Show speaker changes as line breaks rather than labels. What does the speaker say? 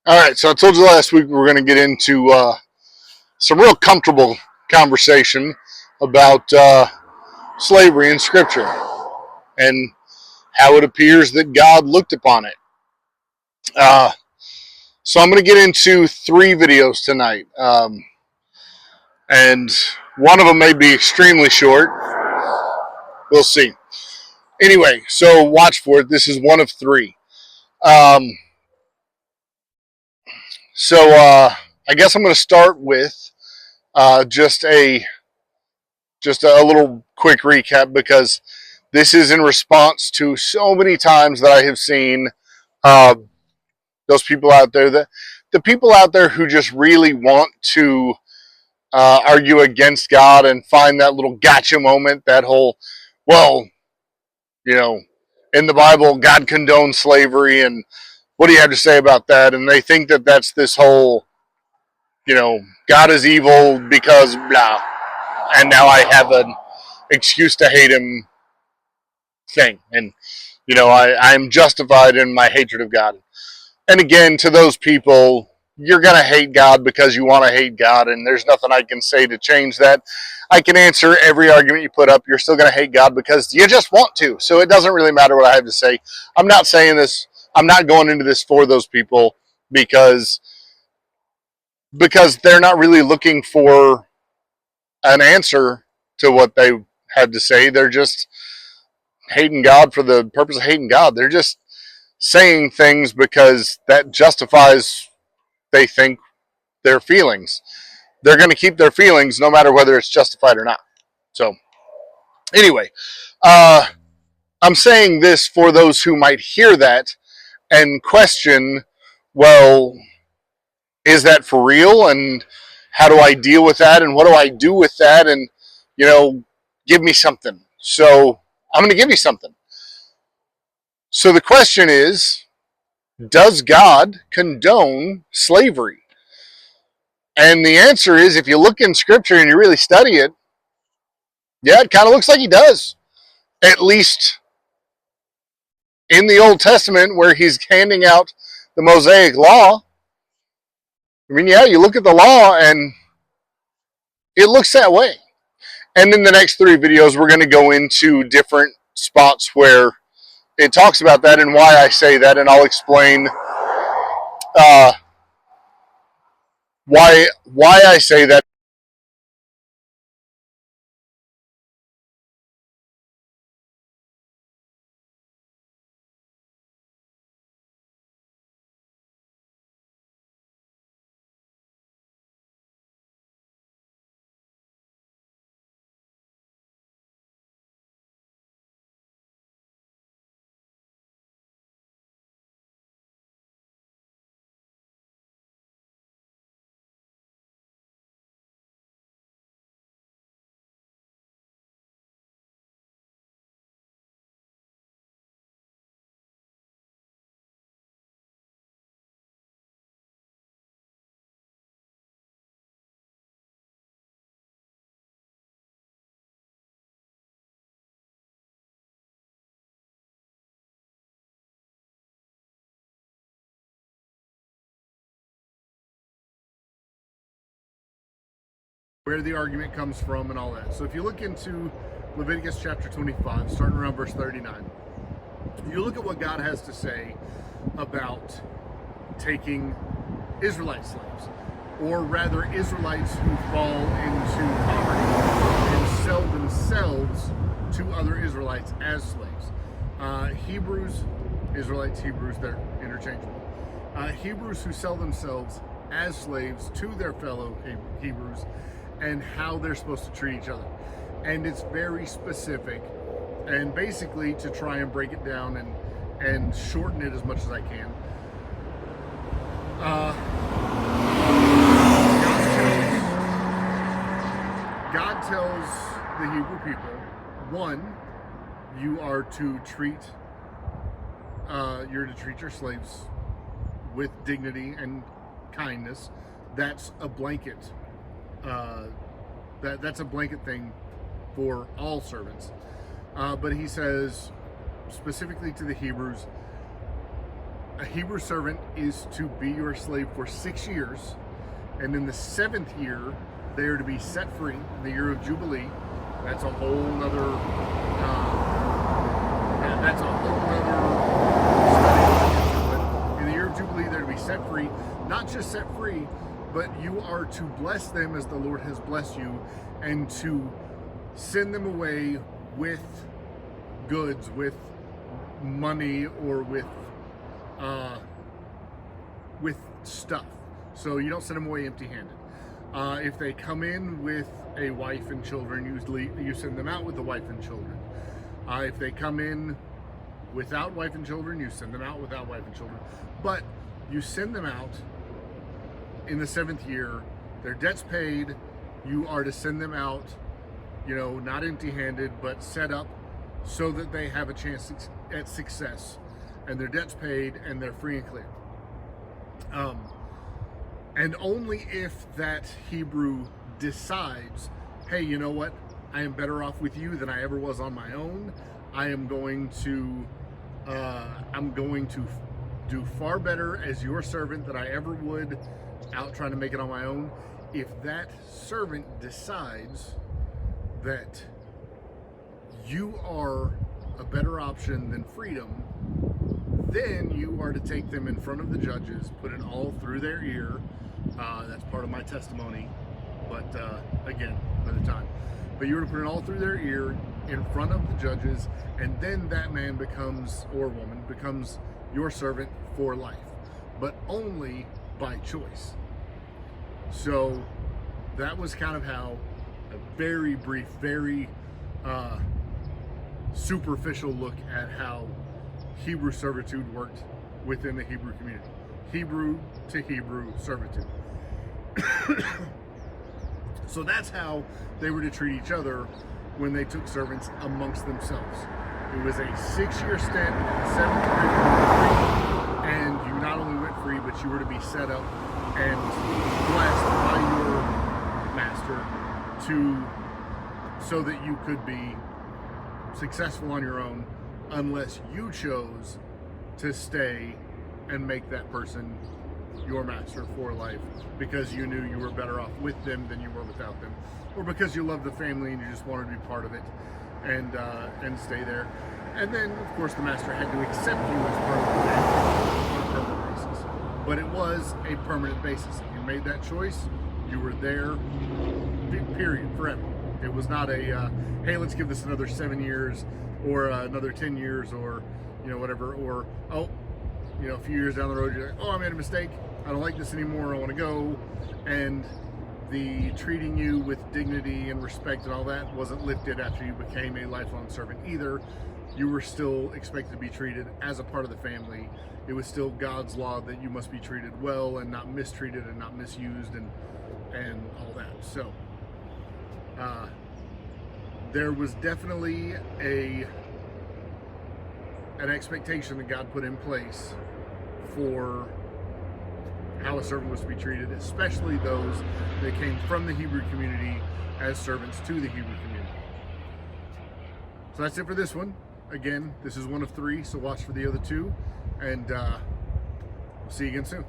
All right, so I told you last week we were going to get into some real comfortable conversation about slavery in Scripture and how it appears that God looked upon it. So I'm going to get into 3 videos tonight, and one of them may be extremely short. We'll see. Anyway, so watch for it. This is one of 3. So I guess I'm going to start with just a little quick recap, because this is in response to so many times that I have seen those people out there, the people out there who just really want to argue against God and find that little gotcha moment, that whole, well, in the Bible, God condones slavery, and what do you have to say about that? And they think that that's this whole, God is evil because blah, and now I have an excuse to hate him thing. And, I'm justified in my hatred of God. And again, to those people, you're going to hate God because you want to hate God, and there's nothing I can say to change that. I can answer every argument you put up. You're still going to hate God because you just want to. So it doesn't really matter what I have to say. I'm not saying this. I'm not going into this for those people because they're not really looking for an answer to what they had to say. They're just hating God for the purpose of hating God. They're just saying things because that justifies, they think, their feelings. They're going to keep their feelings no matter whether it's justified or not. So anyway, I'm saying this for those who might hear that and question, well, is that for real? And how do I deal with that? And what do I do with that? And, give me something. So I'm going to give you something. So the question is, does God condone slavery? And the answer is, if you look in Scripture and you really study it, yeah, it kind of looks like he does. At least in the Old Testament, where he's handing out the Mosaic Law. I mean, yeah, you look at the law and it looks that way. And in the next 3 videos, we're going to go into different spots where it talks about that and why I say that, and I'll explain why I say that. Where the argument comes from and all that. So if you look into Leviticus chapter 25, starting around verse 39, you look at what God has to say about taking Israelite slaves, or rather Israelites who fall into poverty and sell themselves to other Israelites as slaves. Hebrews, Israelites, Hebrews, they're interchangeable. Hebrews who sell themselves as slaves to their fellow Hebrews, and how they're supposed to treat each other. And it's very specific, and basically, to try and break it down and shorten it as much as I can, God tells the Hebrew people, 1, you are to treat your slaves with dignity and kindness. That's a blanket. That's a blanket thing for all servants. But he says specifically to the Hebrews,
a Hebrew servant is to be your slave for 6 years, and in the 7th year, they are to be set free in the year of Jubilee. That's a whole nother. That's a whole nother study. In the year of Jubilee, they're to be set free. Not just set free, but you are to bless them as the Lord has blessed you, and to send them away with goods, with money, or with stuff. So you don't send them away empty-handed. If they come in with a wife and children, you send them out with the wife and children. If they come in without wife and children, you send them out without wife and children. But you send them out in the 7th year. Their debt's paid. You are to send them out, not empty-handed, but set up so that they have a chance at success, and their debt's paid, and they're free and clear. And only if that Hebrew decides, hey, you know what? I am better off with you than I ever was on my own. I'm going to do far better as your servant than I ever would out trying to make it on my own. If that servant decides that you are a better option than freedom, then you are to take them in front of the judges, put it all through their ear. That's part of my testimony, but again, another time. But you are to put it all through their ear in front of the judges, and then that man becomes, or woman, becomes your servant for life, but only by choice. So that was kind of how a very brief, very superficial look at how Hebrew servitude worked within the Hebrew community. Hebrew to Hebrew servitude. So that's how they were to treat each other when they took servants amongst themselves. It was a 6-year stint, 7th year you were free, and you not only went free, but you were to be set up and blessed by your master so that you could be successful on your own, unless you chose to stay and make that person your master for life, because you knew you were better off with them than you were without them, or because you loved the family and you just wanted to be part of it and stay there. And then, of course, the master had to accept you as part of the family on a permanent basis. But it was a permanent basis. If you made that choice, you were there, period, forever. It was not a, hey, let's give this another 7 years, or another 10 years, or, whatever, or, a few years down the road, you're like, oh, I made a mistake. I don't like this anymore. I want to go. And the treating you with dignity and respect and all that wasn't lifted after you became a lifelong servant either. You were still expected to be treated as a part of the family. It was still God's law that you must be treated well and not mistreated and not misused and all that. So there was definitely an expectation that God put in place for how a servant was to be treated, especially those that came from the Hebrew community as servants to the Hebrew community. So that's it for this one. Again, this is one of 3, so watch for the other 2, and we'll see you again soon.